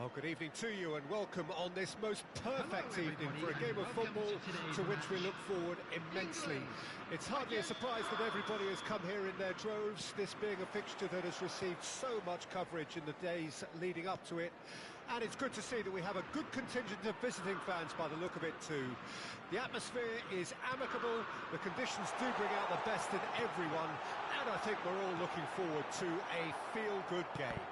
Well, good evening to you and welcome on this most perfect evening for a game of football to which we look forward immensely. It's hardly a surprise that everybody has come here in their droves, this being a fixture that has received so much coverage in the days leading up to it. And it's good to see that we have a good contingent of visiting fans by the look of it too. The atmosphere is amicable, the conditions do bring out the best in everyone, and I think we're all looking forward to a feel-good game.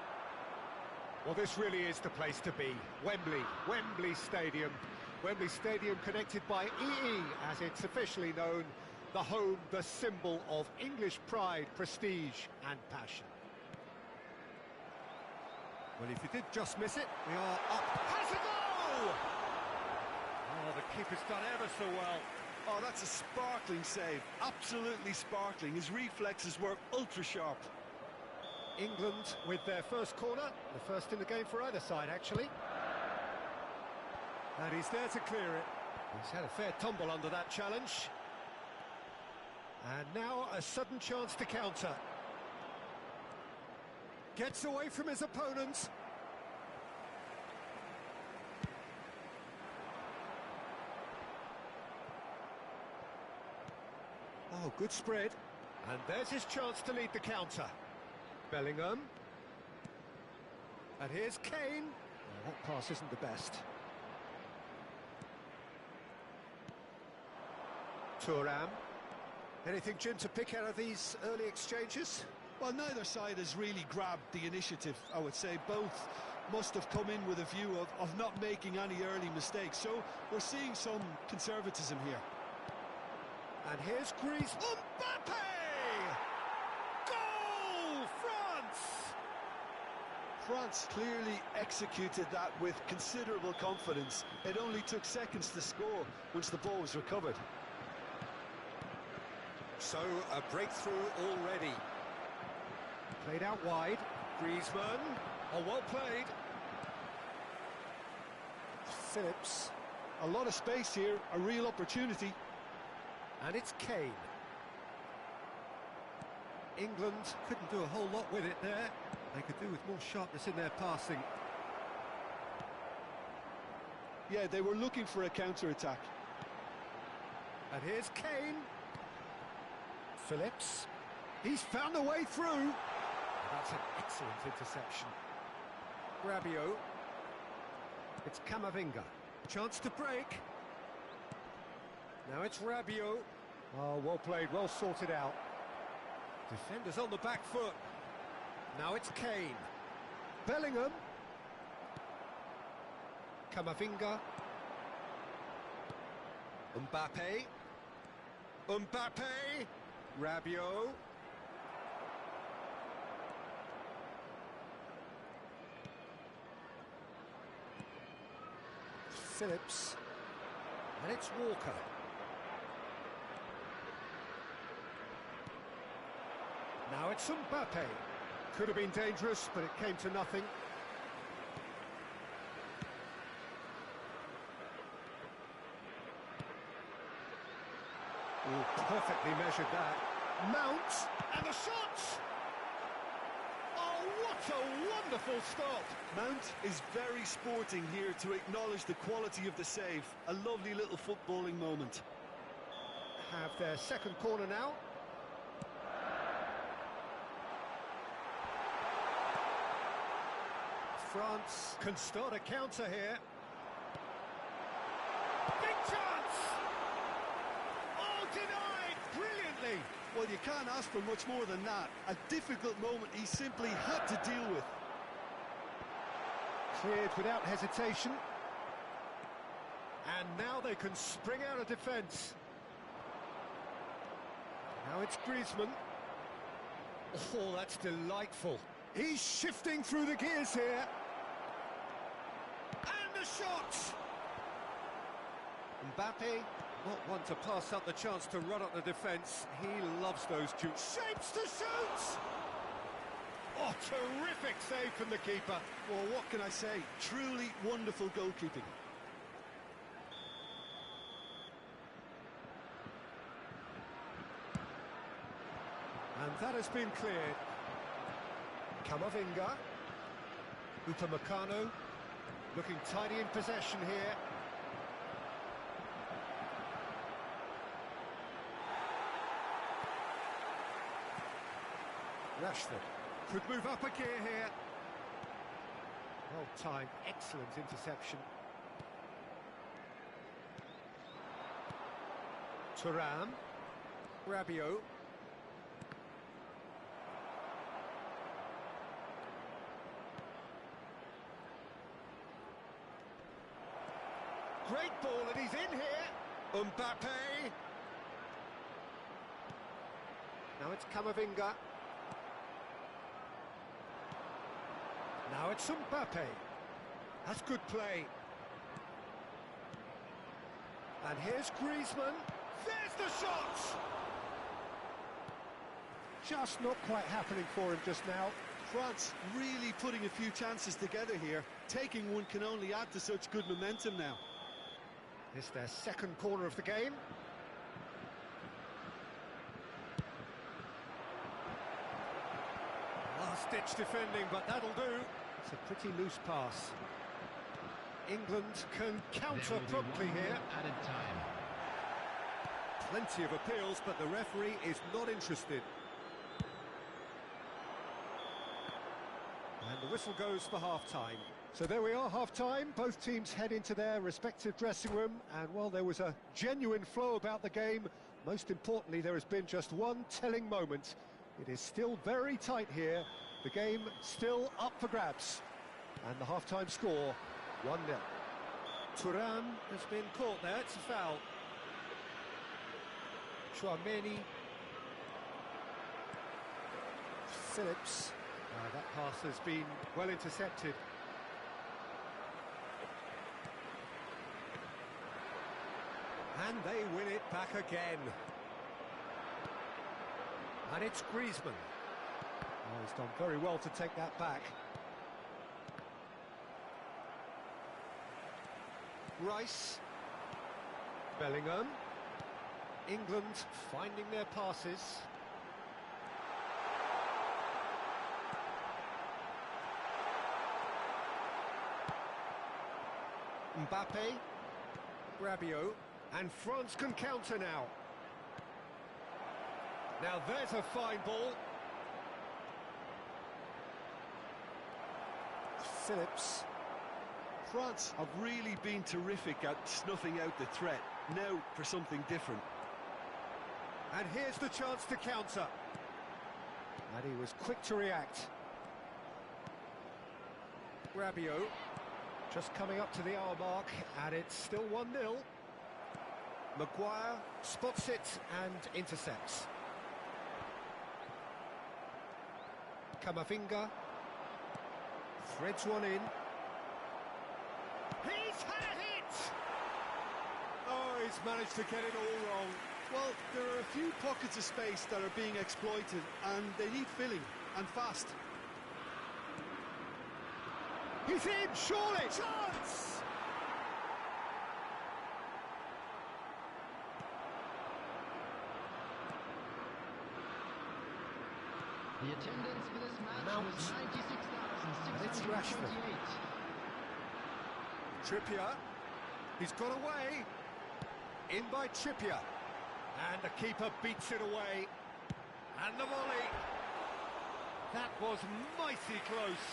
Well, this really is the place to be. Wembley Stadium. Wembley Stadium connected by EE, as it's officially known, the home, the symbol of English pride, prestige and passion. Well, if you did just miss it, we are up. Has a goal! Oh, the keeper's done ever so well. Oh, that's a sparkling save. Absolutely sparkling. His reflexes were ultra-sharp. England with their first corner, the first in the game for either side, actually. And he's there to clear it. He's had a fair tumble under that challenge. And now a sudden chance to counter. Gets away from his opponent. Oh, good spread. And there's his chance to lead the counter. Bellingham. And here's Kane. Oh, that pass isn't the best. Thuram. Anything, Jim, to pick out of these early exchanges? Well, neither side has really grabbed the initiative, I would say. Both must have come in with a view of not making any early mistakes. So we're seeing some conservatism here. And here's Griezmann. Mbappe! France clearly executed that with considerable confidence. It only took seconds to score once the ball was recovered. So, a breakthrough already. Played out wide. Griezmann. Oh, well played. Phillips. A lot of space here, a real opportunity. And it's Kane. England couldn't do a whole lot with it there. They could do with more sharpness in their passing. Yeah, they were looking for a counter-attack. And here's Kane. Phillips. He's found a way through. That's an excellent interception. Rabiot. It's Camavinga. Chance to break. Now it's Rabiot. Oh, well played, well sorted out. Defenders on the back foot. Now it's Kane. Bellingham. Camavinga. Mbappe. Mbappe, Rabiot. Phillips, and it's Walker. Now it's Mbappe. Could have been dangerous, but it came to nothing. Ooh, perfectly measured that. Mount, and the shot! Oh, what a wonderful stop! Mount is very sporting here to acknowledge the quality of the save. A lovely little footballing moment. Have their second corner now. France can start a counter here. Big chance! Oh, denied! Brilliantly! Well, you can't ask for much more than that. A difficult moment he simply had to deal with. Cleared without hesitation. And now they can spring out of defence. Now it's Griezmann. Oh, that's delightful. He's shifting through the gears here. And the shot! Mbappe, not one to pass up the chance to run up the defence. He loves those shapes to shoot! Oh, terrific save from the keeper. Well, what can I say? Truly wonderful goalkeeping. And that has been cleared. Camavinga. Upamecano. Looking tidy in possession here. Rashford could move up a gear here. Well timed, excellent interception. Thuram. Rabiot. Great ball, and he's in here. Mbappe. Now it's Camavinga. Now it's Mbappe. That's good play. And here's Griezmann. There's the shot! Just not quite happening for him just now. France really putting a few chances together here. Taking one can only add to such good momentum now. It's their second corner of the game. Last-ditch defending, but that'll do. It's a pretty loose pass. England can counter promptly here. Added time. Plenty of appeals, but the referee is not interested. And the whistle goes for half-time. So there we are, half-time. Both teams head into their respective dressing room, and while there was a genuine flow about the game, most importantly, there has been just one telling moment. It is still very tight here. The game still up for grabs. And the half-time score, 1-0. Thuram has been caught there, it's a foul. Chouameni. Phillips. That pass has been well intercepted. And they win it back again. And it's Griezmann. Oh, he's done very well to take that back. Rice. Bellingham. England finding their passes. Mbappe. Rabiot. And France can counter now. Now there's a fine ball. Phillips. France have really been terrific at snuffing out the threat. Now for something different. And here's the chance to counter. And he was quick to react. Rabiot. Just coming up to the hour mark, and it's still 1-0. Maguire spots it and intercepts. Camavinga threads one in. He's had a hit! Oh, he's managed to get it all wrong. Well, there are a few pockets of space that are being exploited, and they need filling, and fast. He's in, surely! Chance! The attendance for this match Mount. was 96,628. Trippier, he's got away. In by Trippier. And the keeper beats it away. And the volley. That was mighty close.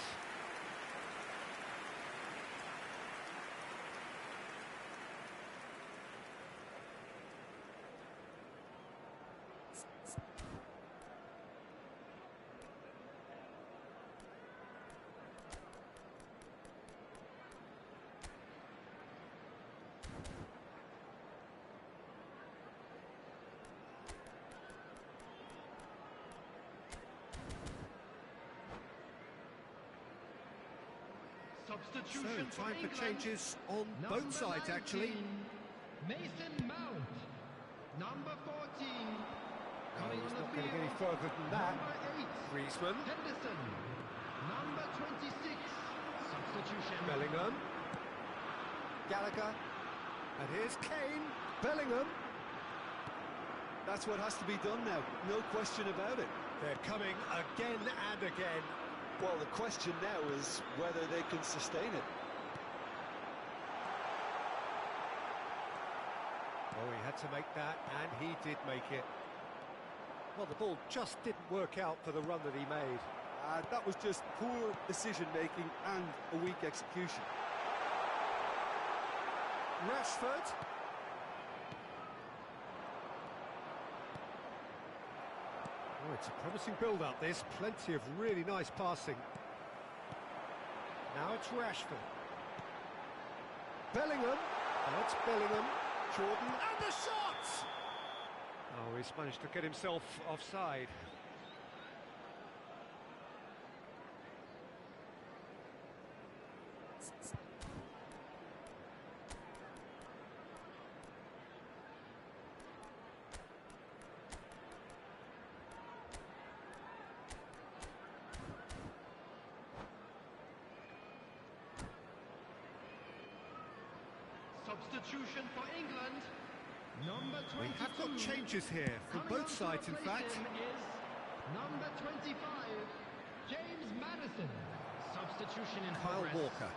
Substitution So, time for England. changes on Number both sides, 19, actually. Mason Mount. Number 14. Oh, Coming he's on not the going to get any field. further than that. Number 8. Griezmann, Henderson. Number 26. Substitution. Bellingham, Gallagher, and here's Kane, Bellingham. That's what has to be done now, no question about it. They're coming again and again. Well, the question now is whether they can sustain it. Oh, he had to make that, and he did make it. Well, the ball just didn't work out for the run that he made. That was just poor decision-making and a weak execution. Rashford. Oh, it's a promising build-up, this. Plenty of really nice passing. Now it's Rashford. Bellingham. Now it's Bellingham. Jordan. And the shot! Oh, he's managed to get himself offside. Substitution for England. Number 22. We have got changes here from Coming both on to sides, in replace fact. him is number 25, James Maddison. Substitution in Kyle progress. Walker.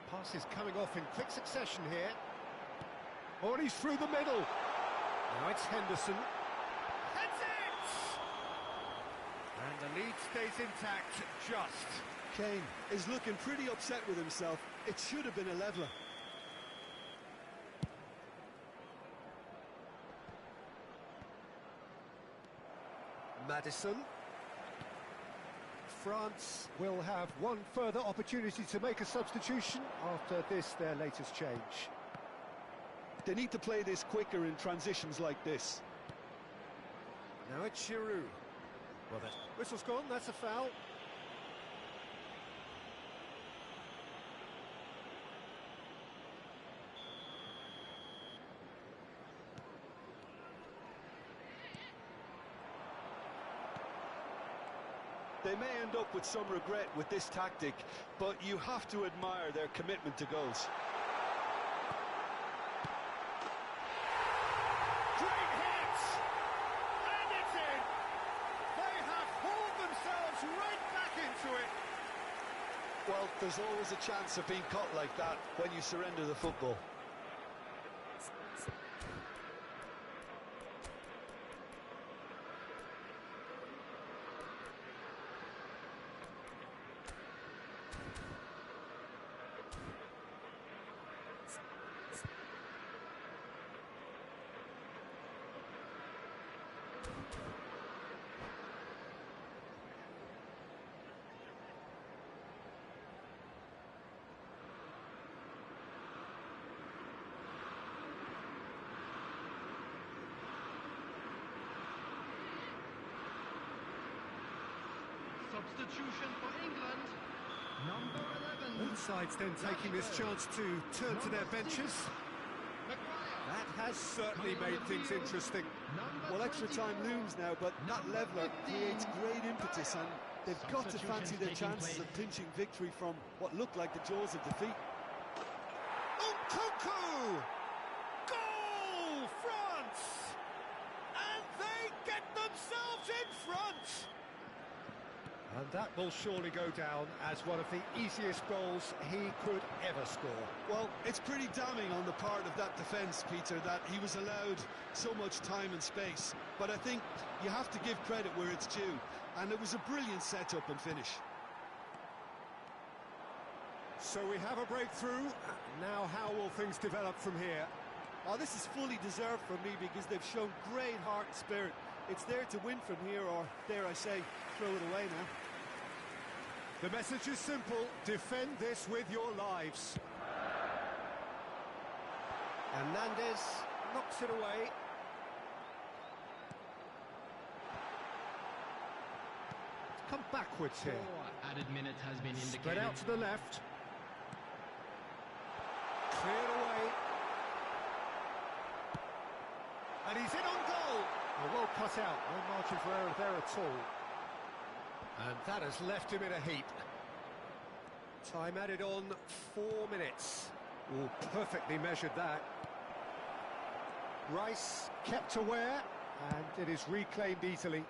Pass is coming off in quick succession here. Oh, and he's through the middle. Now it's Henderson. Heads it! And the lead stays intact, just. Kane is looking pretty upset with himself. It should have been a leveller. Maddison. France will have one further opportunity to make a substitution after this, their latest change. They need to play this quicker in transitions like this. Now it's Giroud. Well, that whistle's gone, that's a foul. They may end up with some regret with this tactic, but you have to admire their commitment to goals. Great hit! And it's in! They have hauled themselves right back into it! Well, there's always a chance of being caught like that when you surrender the football. Substitution for England. Number 11. Both sides then taking this chance to turn to their benches. Maguire. That has certainly made things interesting. Well, extra time looms now, but that leveller creates great impetus, and they've got to fancy their chances of pinching victory from what looked like the jaws of defeat. Nkunku! Goal, France! And they get themselves in front! And that will surely go down as one of the easiest goals he could ever score. Well, it's pretty damning on the part of that defence, Peter, that he was allowed so much time and space. But I think you have to give credit where it's due, and it was a brilliant setup and finish. So we have a breakthrough. Now how will things develop from here? Oh, this is fully deserved for me because they've shown great heart and spirit. It's there to win from here, or dare I say, throw it away now. The message is simple: defend this with your lives. Hernandez knocks it away. Come backwards here. Added minute has been indicated. Spread out to the left. Cleared away. And he's in on goal. Well cut out. No margin for error there at all. And that has left him in a heap. Time added on 4 minutes. Oh, perfectly measured that. Rice kept aware, and it is reclaimed easily.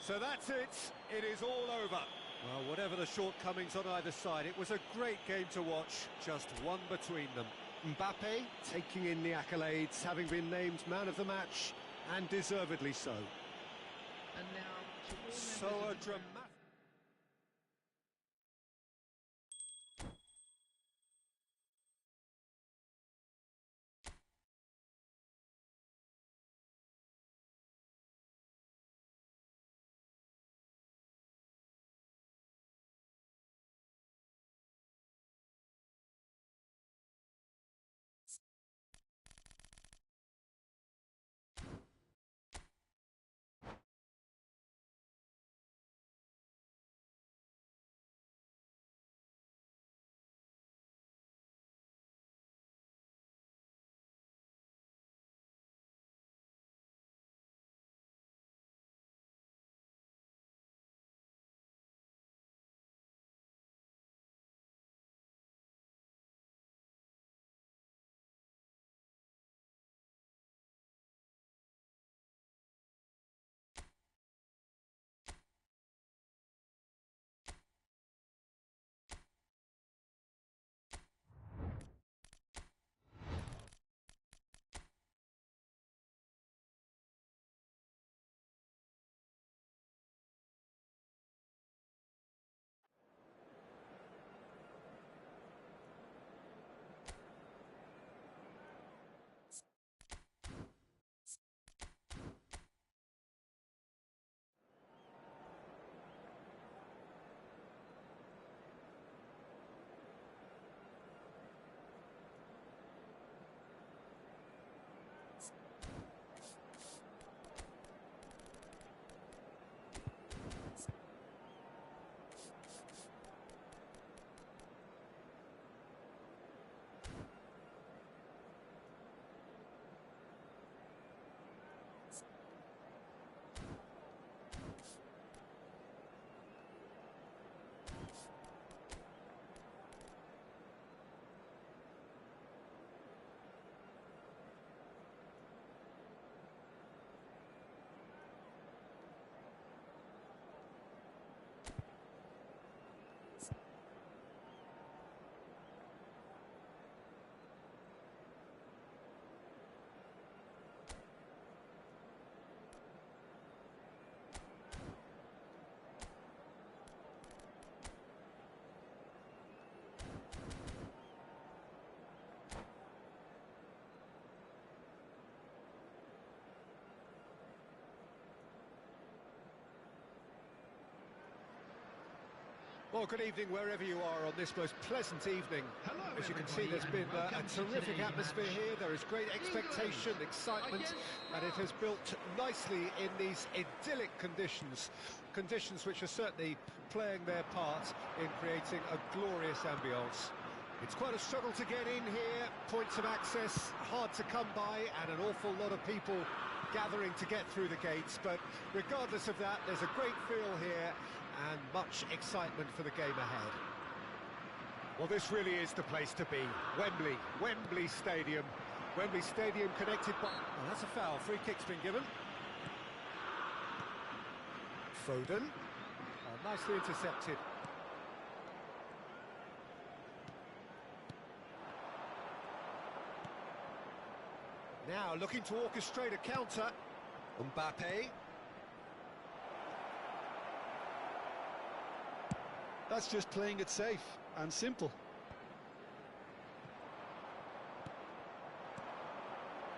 So that's it. It is all over. Well, whatever the shortcomings on either side, it was a great game to watch. Just one between them. Mbappe taking in the accolades, having been named man of the match, and deservedly so. And now to all So members a of the crowd. dramatic... Well, good evening wherever you are on this most pleasant evening. Hello, As you can see, everybody, there's been and a welcome to terrific today's atmosphere match. here. There is great expectation, England excitement, against and it has built nicely in these idyllic conditions. Conditions which are certainly playing their part in creating a glorious ambience. It's quite a struggle to get in here, points of access hard to come by, and an awful lot of people gathering to get through the gates, but regardless of that, there's a great feel here and much excitement for the game ahead. Well, this really is the place to be. Wembley Stadium. Wembley Stadium connected by... Oh, that's a foul. Free kick's been given. Foden. Oh, nicely intercepted. Now looking to orchestrate a counter. Mbappe. That's just playing it safe and simple.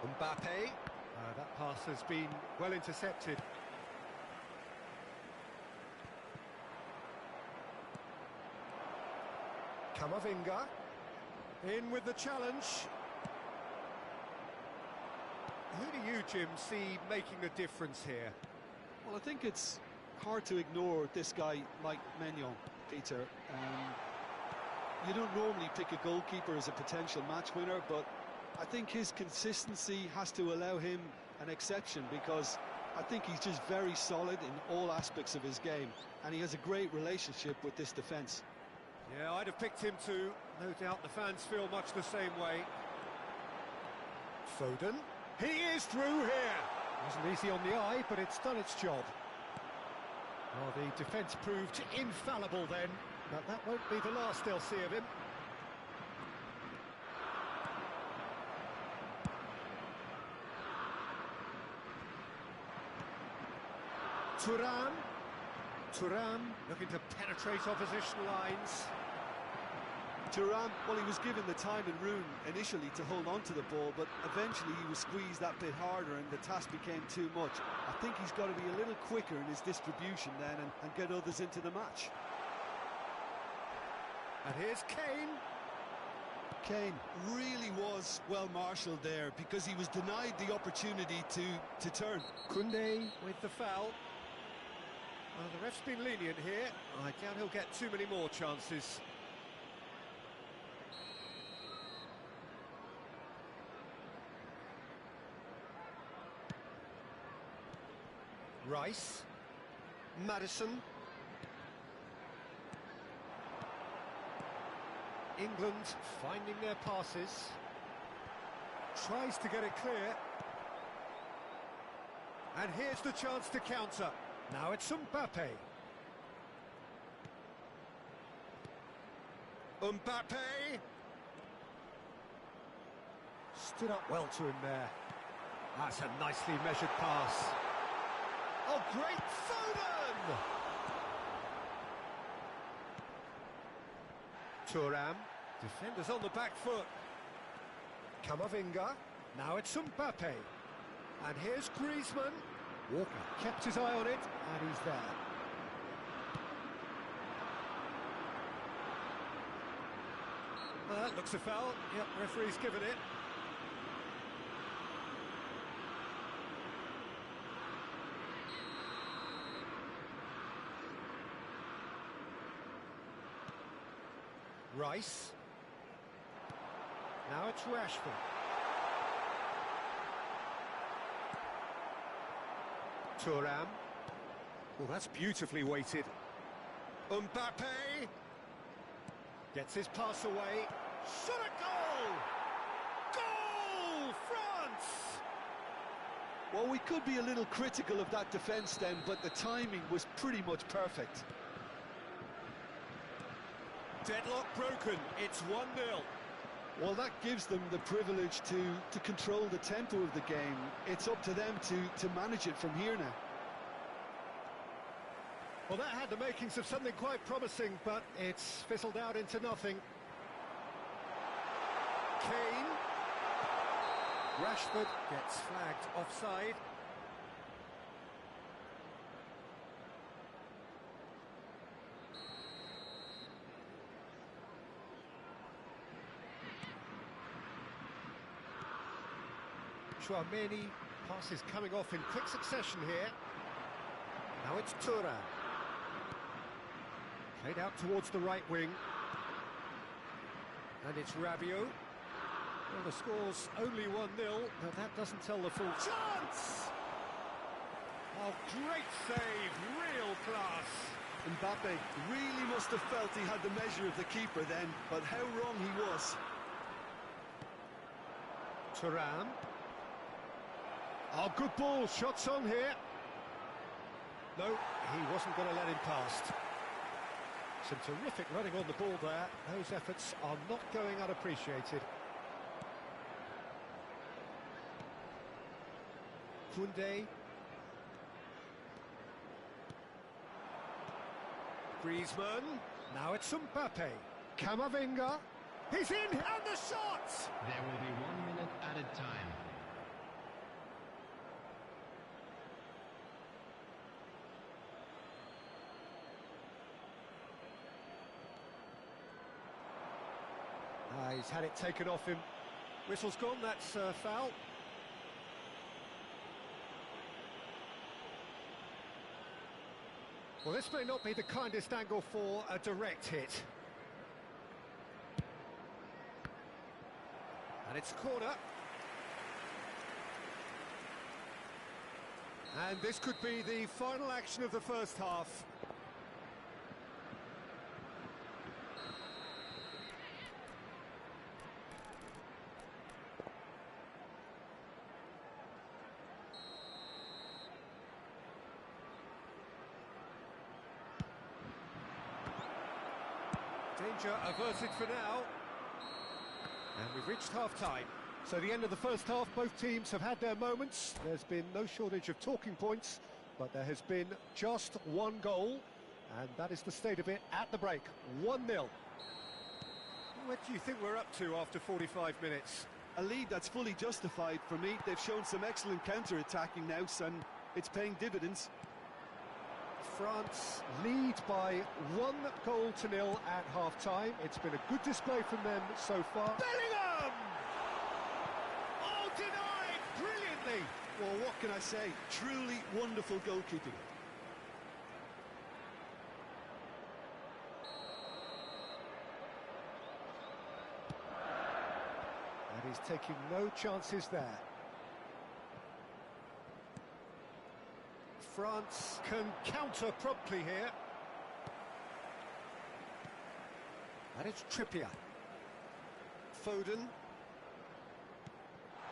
Mbappe. That pass has been well intercepted. Camavinga. In with the challenge. Who do you, Jim, see making a difference here? Well, I think it's hard to ignore this guy, Mike Maignan, Peter. You don't normally pick a goalkeeper as a potential match winner, but I think his consistency has to allow him an exception, because I think he's just very solid in all aspects of his game, and he has a great relationship with this defence. Yeah, I'd have picked him too. No doubt the fans feel much the same way. Foden. He is through here. Wasn't easy on the eye, but it's done its job. Well, the defence proved infallible then, but that won't be the last they'll see of him. Thuram looking to penetrate opposition lines. Thuram, well, he was given the time and room initially to hold on to the ball, but eventually he was squeezed that bit harder and the task became too much. I think he's got to be a little quicker in his distribution then and get others into the match. And here's Kane. Kane really was well marshalled there, because he was denied the opportunity to turn. Koundé with the foul. Well, the ref's been lenient here. I doubt he'll get too many more chances. Rice. Maddison. England finding their passes. Tries to get it clear. And here's the chance to counter. Now it's Mbappe. Mbappe! Stood up well to him there. That's a nicely measured pass. Oh, great Foden! Thuram. Defenders on the back foot. Camavinga. Now it's Mbappe. And here's Griezmann. Walker kept his eye on it, and he's there. Well, that looks a foul. Yep, referee's given it. Rice. Now it's Rashford. Thuram. Well, that's beautifully weighted. Mbappe gets his pass away. Shot a goal! Goal! France! Well, we could be a little critical of that defence then, but the timing was pretty much perfect. Deadlock broken. It's 1-0. Well, that gives them the privilege to control the tempo of the game. It's up to them to manage it from here now. Well, that had the makings of something quite promising, but it's fizzled out into nothing. Kane. Rashford gets flagged offside. Chouameni, passes coming off in quick succession here. Now it's Thuram. Played out towards the right wing. And it's Rabiot. Well, the score's only 1-0, but that doesn't tell the full chance! Oh, great save, real class. Mbappe really must have felt he had the measure of the keeper then, but how wrong he was. Thuram. Oh, good ball, shots on here. No, he wasn't going to let him past. Some terrific running on the ball there. Those efforts are not going unappreciated. Koundé. Griezmann. Now it's Mbappe. Camavinga. He's in, and the shot! There will be 1 minute added time. He's had it taken off him. Whistle's gone, that's foul. Well, this may not be the kindest angle for a direct hit. And it's corner. And this could be the final action of the first half. Danger averted for now. And we've reached half-time. So the end of the first half, both teams have had their moments. There's been no shortage of talking points, but there has been just one goal, and that is the state of it at the break. 1-0. What do you think we're up to after 45 minutes? A lead that's fully justified for me. They've shown some excellent counter-attacking now, and it's paying dividends. France lead by 1-0 at half-time. It's been a good display from them so far. Bellingham! Oh, denied brilliantly! Well, what can I say? Truly wonderful goalkeeping. And he's taking no chances there. France can counter promptly here. And it's Trippier. Foden.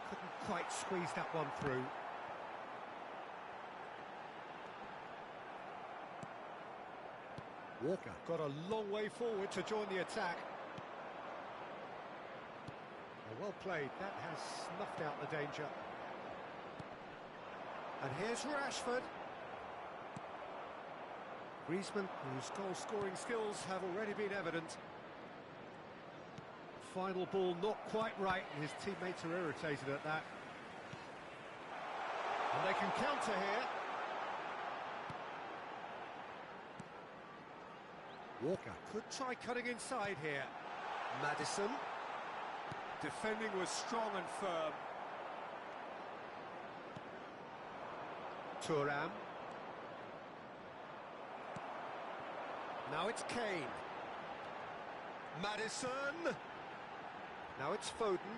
Couldn't quite squeeze that one through. Walker got a long way forward to join the attack. Well played, that has snuffed out the danger. And here's Rashford. Griezmann, whose goal-scoring skills have already been evident. Final ball not quite right, and his teammates are irritated at that. And they can counter here. Walker could try cutting inside here. Maddison. Defending was strong and firm. Thuram. Now it's Kane. Maddison. Now it's Foden.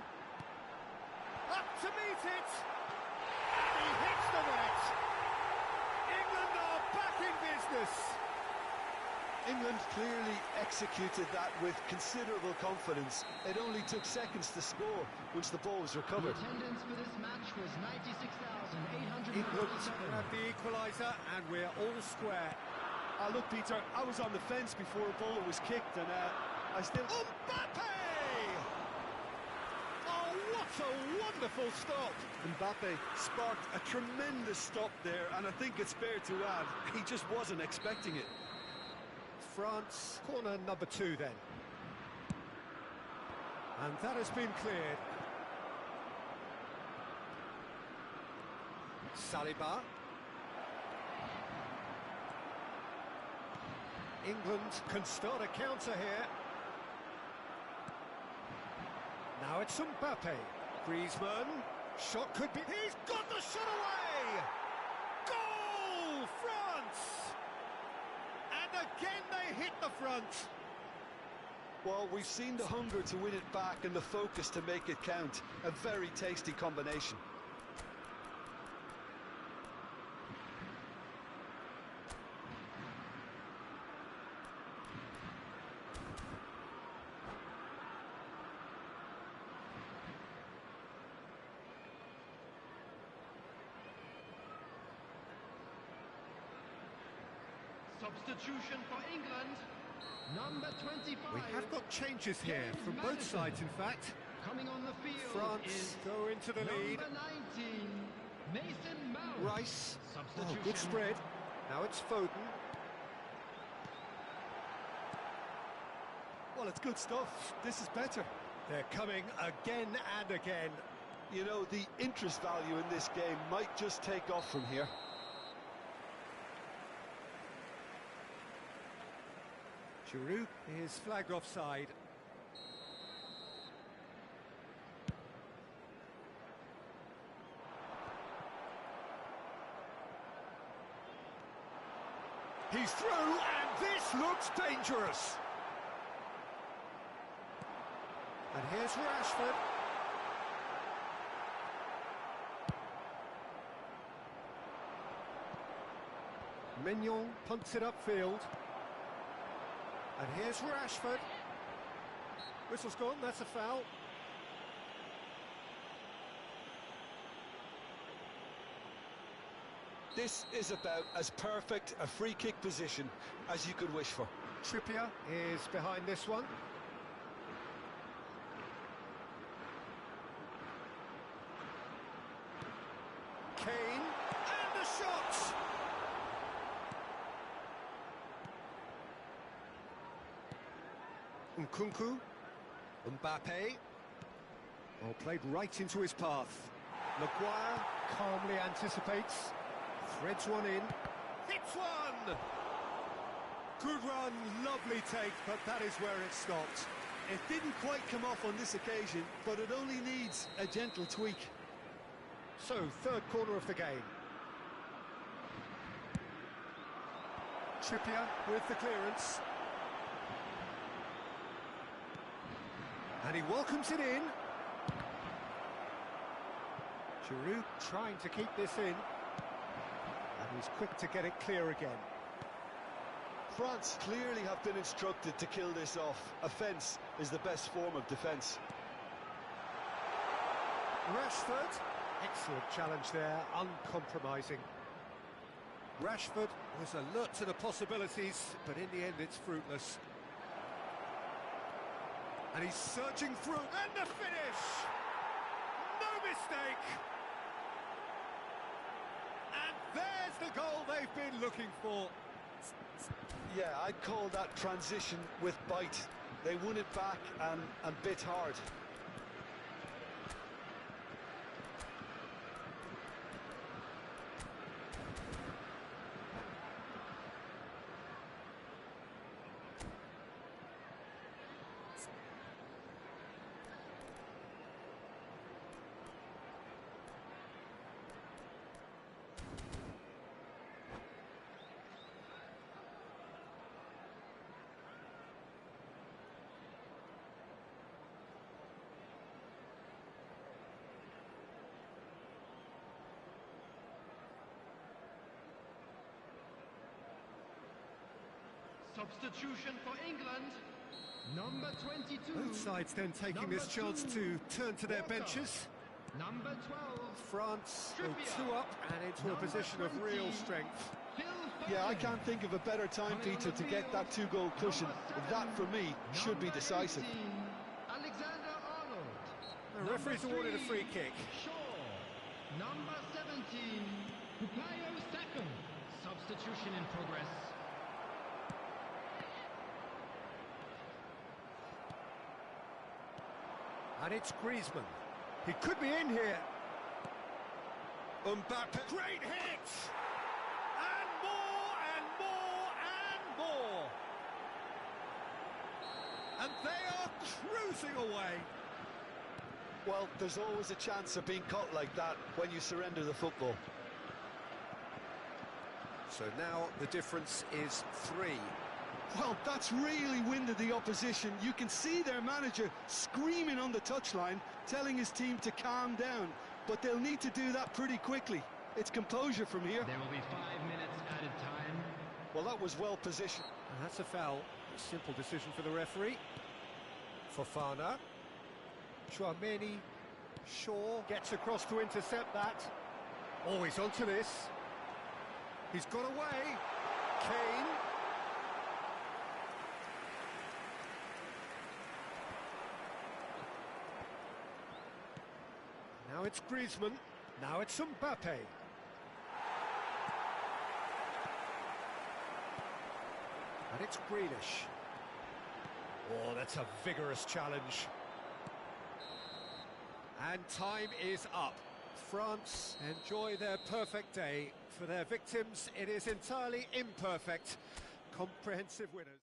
Up to meet it. And he hits the net. England are back in business. England clearly executed that with considerable confidence. It only took seconds to score once the ball was recovered. The attendance for this match was 96,847. England have the equaliser, and we're all square. Look, Peter, I was on the fence before a ball was kicked, and I still... Mbappe! Oh, what a wonderful stop! Mbappe sparked a tremendous stop there, and I think it's fair to add, he just wasn't expecting it. France, corner number 2 then. And that has been cleared. Saliba. England can start a counter here. Now it's Mbappe. Griezmann. Shot could be... He's got the shot away! Goal! France! And again they hit the front. Well, we've seen the hunger to win it back and the focus to make it count. A very tasty combination. Substitution for England. Number 25. We have got changes here from both sides, in fact. Coming on the field France is go into the lead. number 19, Mason Mount. Rice. Oh, Substitution. good spread. Now it's Foden. Well, it's good stuff. This is better. They're coming again and again. You know, the interest value in this game might just take off from here. Giroud is flagged offside. He's through, and this looks dangerous. And here's Rashford. Mignon punts it upfield. And here's Rashford. Whistle's gone, that's a foul. This is about as perfect a free kick position as you could wish for. Trippier is behind this one. Kane, and the shot! Nkunku, Mbappe, all played right into his path. Maguire calmly anticipates, threads one in, hits one! Good run, lovely take, but that is where it stopped. It didn't quite come off on this occasion, but it only needs a gentle tweak. So, third corner of the game. Trippier with the clearance. And he welcomes it in. Giroud trying to keep this in. And he's quick to get it clear again. France clearly have been instructed to kill this off. Offence is the best form of defence. Rashford, excellent challenge there, uncompromising. Rashford was alert to the possibilities, but in the end it's fruitless. And he's surging through, and the finish! No mistake! And there's the goal they've been looking for. Yeah, I'd call that transition with bite. They won it back and bit hard. Substitution for England. Number 22. Both sides then taking this chance to turn to their benches. Number 12. France go two up and into a position of real strength. Yeah, I can't think of a better time, Peter, to get that two-goal cushion. That, for me, should be decisive. Alexander Arnold. The referee's awarded a free kick. Shaw. Number 17. Bukayo Saka. Substitution in progress. And it's Griezmann. He could be in here. Mbappe. Great hit! And more, and more, and more! And they are cruising away. Well, there's always a chance of being caught like that when you surrender the football. So now the difference is 3. Well, that's really winded the opposition. You can see their manager screaming on the touchline, telling his team to calm down. But they'll need to do that pretty quickly. It's composure from here. There will be 5 minutes added time. Well, that was well positioned. And that's a foul. Simple decision for the referee. Fofana. Chouameni. Shaw gets across to intercept that. Oh, he's onto this. He's got away. Kane. Now it's Griezmann. Now it's Mbappe. And it's Grealish. Oh, that's a vigorous challenge. And time is up. France enjoy their perfect day. For their victims, it is entirely imperfect. Comprehensive winners.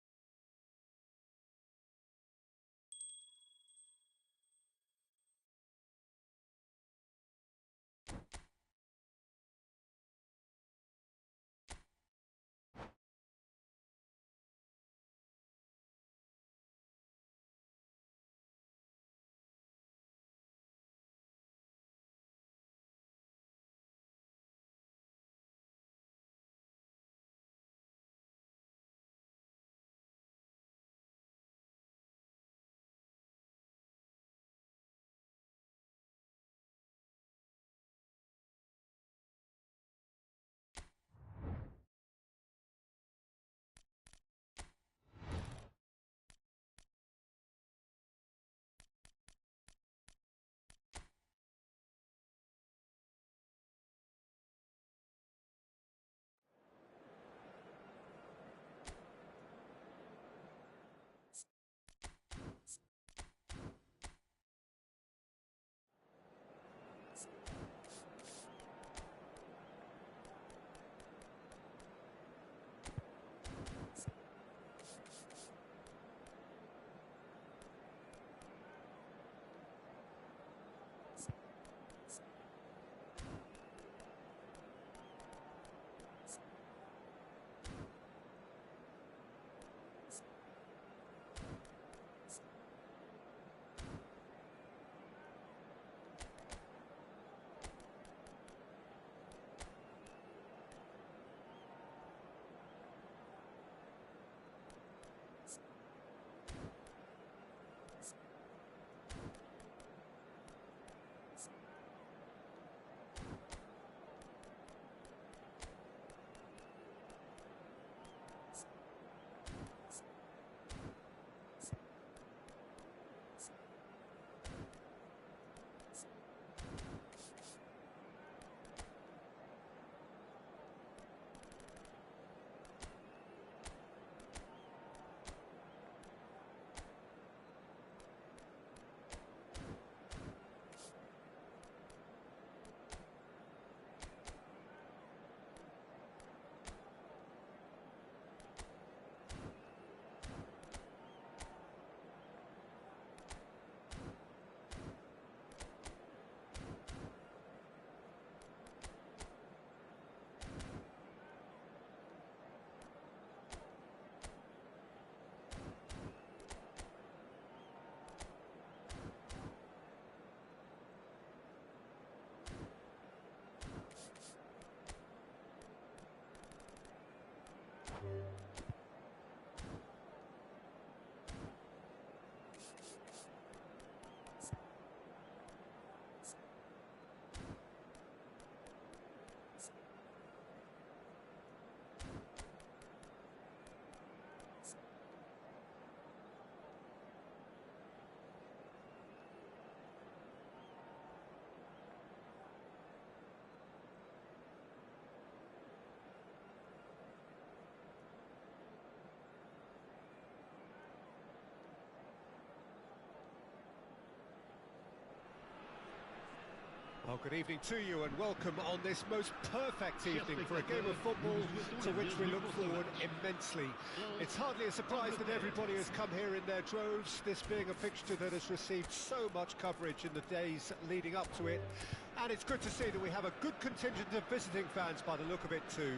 Well, good evening to you and welcome on this most perfect evening for a game of football to which we look forward immensely. It's hardly a surprise that everybody has come here in their droves, this being a fixture that has received so much coverage in the days leading up to it. And it's good to see that we have a good contingent of visiting fans by the look of it too.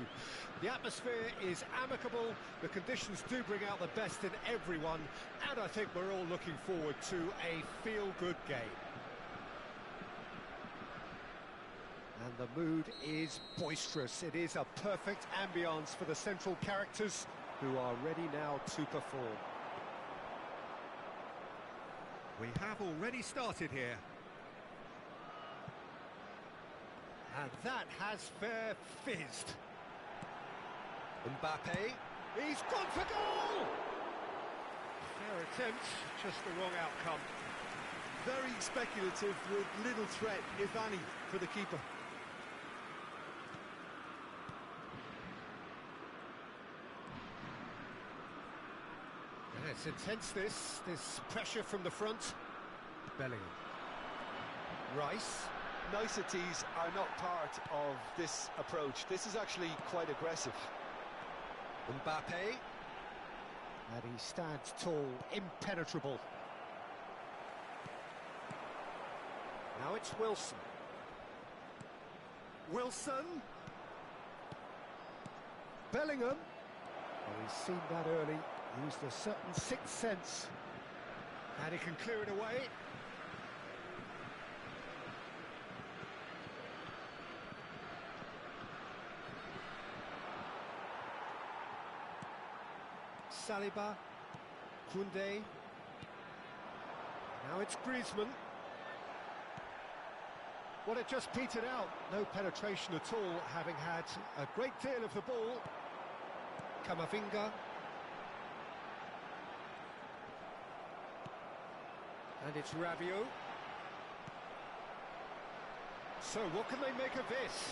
The atmosphere is amicable, the conditions do bring out the best in everyone, and I think we're all looking forward to a feel-good game. And the mood is boisterous. It is a perfect ambience for the central characters who are ready now to perform. We have already started here. And that has fair fizzed. Mbappe, he's gone for goal! Fair attempt, just the wrong outcome. Very speculative with little threat, if any, for the keeper. Yeah, it's intense, this pressure from the front. Bellingham. Rice. Niceties are not part of this approach. This is actually quite aggressive. Mbappe. And he stands tall, impenetrable. Now it's Wilson. Wilson. Bellingham. Well, he's seen that early, used a certain sixth sense. And he can clear it away. Saliba, Koundé, now it's Griezmann. Well, it just petered out, no penetration at all, having had a great deal of the ball. Camavinga. And it's Rabiot. So what can they make of this?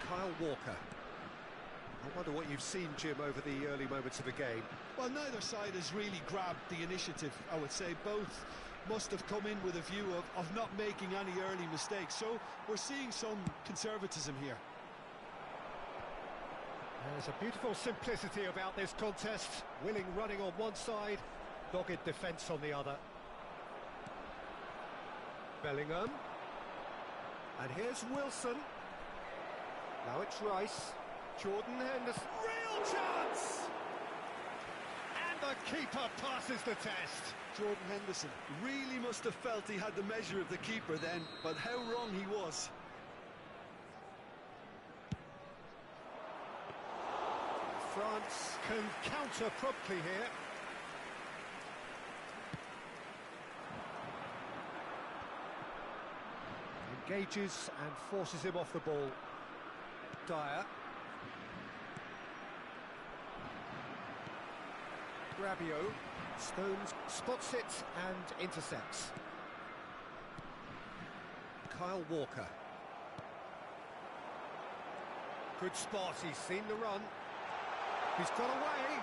Kyle Walker. I wonder what you've seen, Jim, over the early moments of the game. Well, neither side has really grabbed the initiative, I would say. Both must have come in with a view of not making any early mistakes. So we're seeing some conservatism here. There's a beautiful simplicity about this contest. Willing running on one side, dogged defence on the other. Bellingham. And here's Wilson. Now it's Rice. Jordan Henderson, real chance! And the keeper passes the test. Jordan Henderson really must have felt he had the measure of the keeper then, but how wrong he was. France can counter promptly here. Engages and forces him off the ball. Dyer. Rabiot. Stones spots it and intercepts. Kyle Walker. Good spot, he's seen the run. He's got away.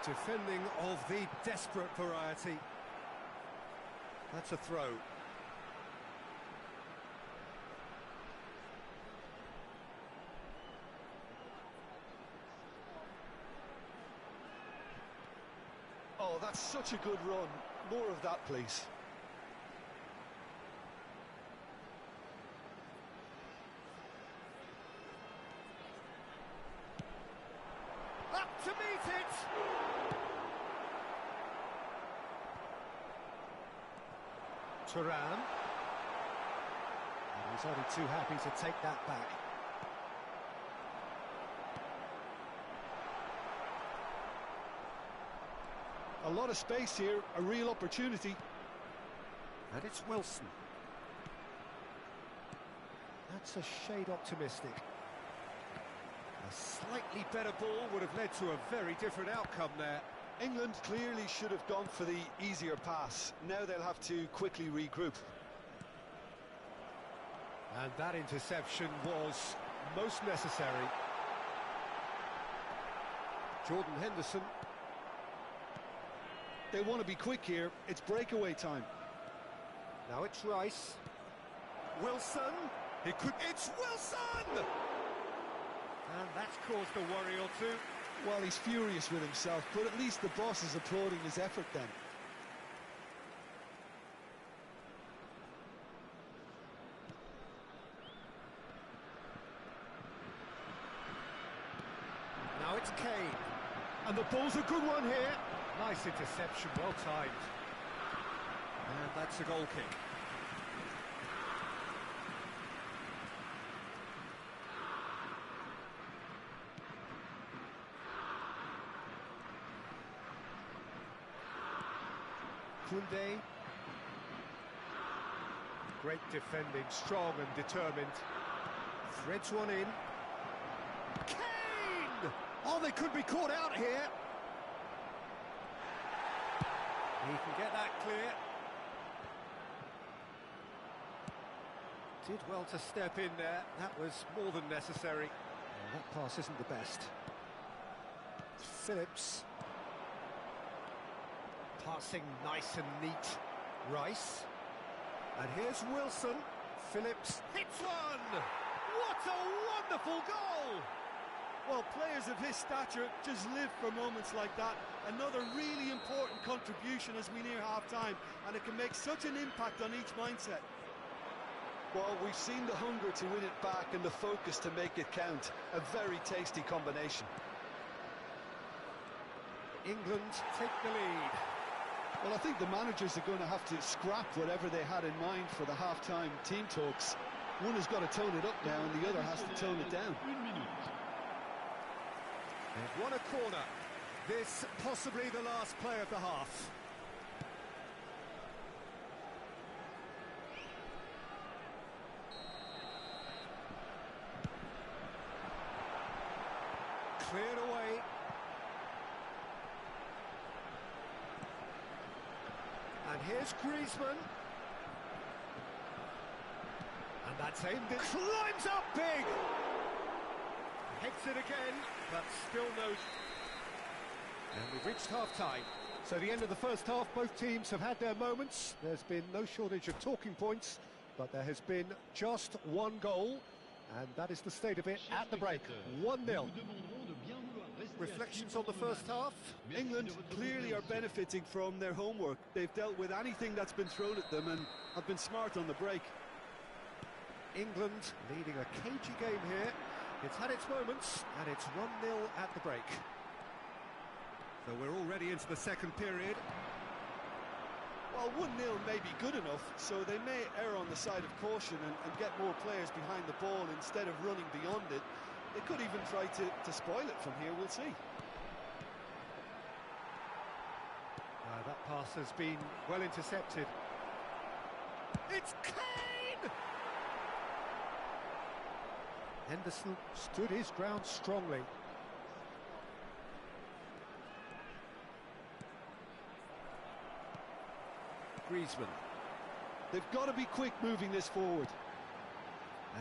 Defending of the desperate variety. That's a throw. Oh, that's such a good run. More of that, please. Up to meet it! Thuram. And he's only too happy to take that back. A lot of space here, a real opportunity. And it's Wilson. That's a shade optimistic. A slightly better ball would have led to a very different outcome there. England clearly should have gone for the easier pass. Now they'll have to quickly regroup. And that interception was most necessary. Jordan Henderson. They want to be quick here. It's breakaway time. Now it's Rice. Wilson. It's Wilson! And that's caused a worry or two. Well, he's furious with himself, but at least the boss is applauding his effort then. Now it's Kane. And the ball's a good one here. Nice interception, well timed. And that's a goal kick. Koundé. Great defending, strong and determined. Threads one in. Kane! Oh, they could be caught out here. He can get that clear. Did well to step in there. That was more than necessary. Oh, that pass isn't the best. Phillips. Passing nice and neat. Rice. And here's Wilson. Phillips hits one! What a wonderful goal! Well, players of his stature just live for moments like that. Another really important contribution as we near half-time, and it can make such an impact on each mindset. Well, we've seen the hunger to win it back and the focus to make it count. A very tasty combination. England take the lead. Well, I think the managers are going to have to scrap whatever they had in mind for the half-time team talks. One has got to tone it up now and the other has to tone it down. They've won a corner. This possibly the last play of the half. Cleared away. And here's Griezmann. And that's aimed it. Climbs up big! Heads it again, but still no... And we've reached half-time. So the end of the first half, both teams have had their moments. There's been no shortage of talking points, but there has been just one goal, and that is the state of it at the break. 1-0. Reflections on the first half? England clearly are benefiting from their homework. They've dealt with anything that's been thrown at them and have been smart on the break. England leading a cagey game here. It's had its moments, and it's 1-0 at the break. So we're already into the second period. Well, 1-0 may be good enough, so they may err on the side of caution and get more players behind the ball instead of running beyond it. They could even try to spoil it from here, we'll see. That pass has been well intercepted. It's Kane! Henderson stood his ground strongly. Griezmann. They've got to be quick moving this forward.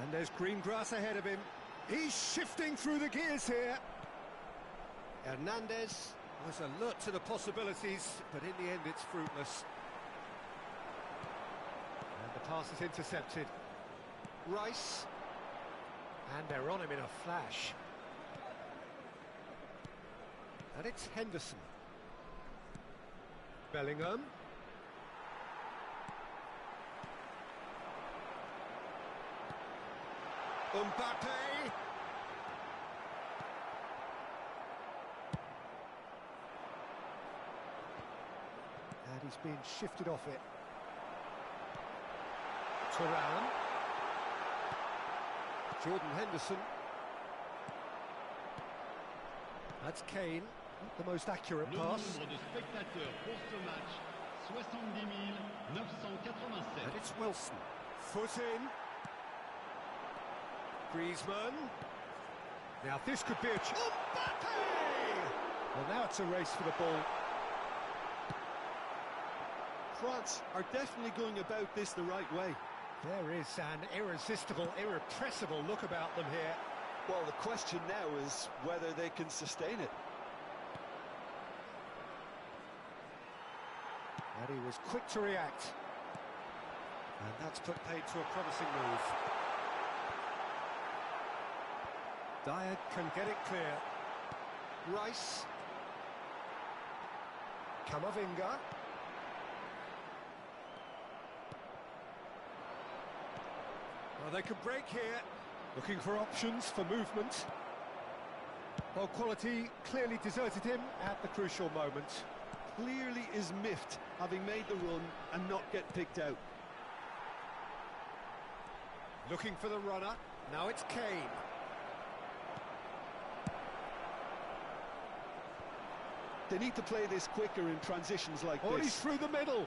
And there's green grass ahead of him. He's shifting through the gears here. Hernandez was alert to the possibilities, but in the end it's fruitless. And the pass is intercepted. Rice. And they're on him in a flash. And it's Henderson. Bellingham. Mbappe. And he's being shifted off it. Thuram. Jordan Henderson. That's Kane. Not the most accurate pass. And it's Wilson. Foot in. Griezmann. Now this could be a... Mbappe! Well, now it's a race for the ball. France are definitely going about this the right way. There is an irresistible, irrepressible look about them here. Well, the question now is whether they can sustain it. But he was quick to react. And that's put paid to a promising move. Dyer can get it clear. Rice. Camavinga. Well, they could break here. Looking for options for movement. Well, quality clearly deserted him at the crucial moment. Clearly is miffed, having made the run and not get picked out. Looking for the runner. Now it's Kane. They need to play this quicker in transitions like Already this. through the middle.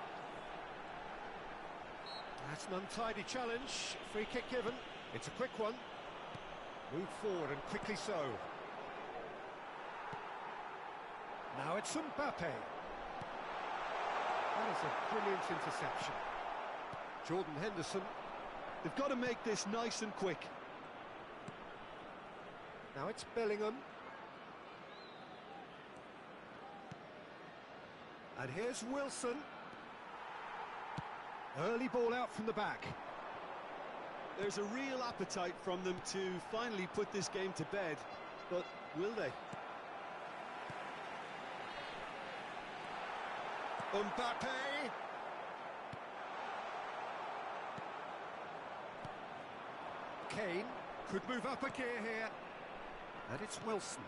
That's an untidy challenge. Free kick given. It's a quick one. Move forward and quickly so. Now it's Mbappe. That is a brilliant interception. Jordan Henderson. They've got to make this nice and quick. Now it's Bellingham. And here's Wilson. Early ball out from the back. There's a real appetite from them to finally put this game to bed, but will they? Mbappe. Kane could move up a gear here. And it's Wilson.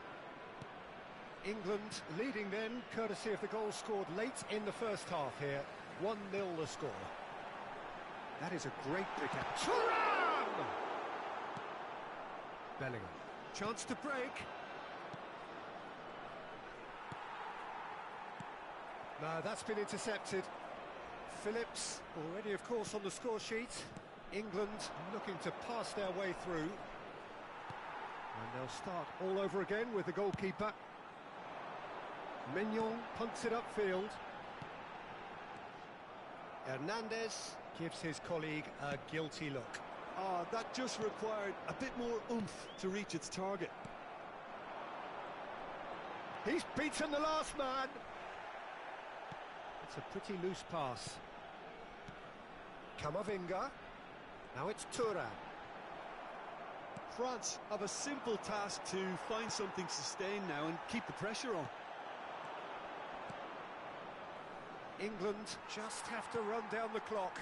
England leading then, courtesy of the goal scored late in the first half here. 1-0 the score. That is a great pick out. Thuram! Bellingham. Chance to break. No, that's been intercepted. Phillips already, of course, on the score sheet. England looking to pass their way through. And they'll start all over again with the goalkeeper. Maignan punts it upfield. Hernandez gives his colleague a guilty look. Ah, that just required a bit more oomph to reach its target. He's beaten the last man. It's a pretty loose pass. Camavinga. Now it's Thuram. France have a simple task to find something sustained now and keep the pressure on. England just have to run down the clock.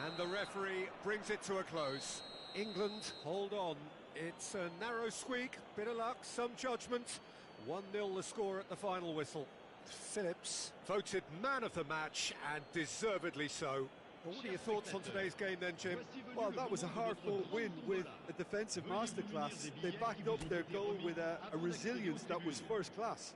And the referee brings it to a close. England hold on. It's a narrow squeak, bit of luck, some judgment. 1-0 the score at the final whistle. Phillips voted man of the match, and deservedly so. Well, what are your thoughts on today's game then, Jim? Well, that was a hard-fought win with a defensive masterclass. They backed up their goal with a resilience that was first class.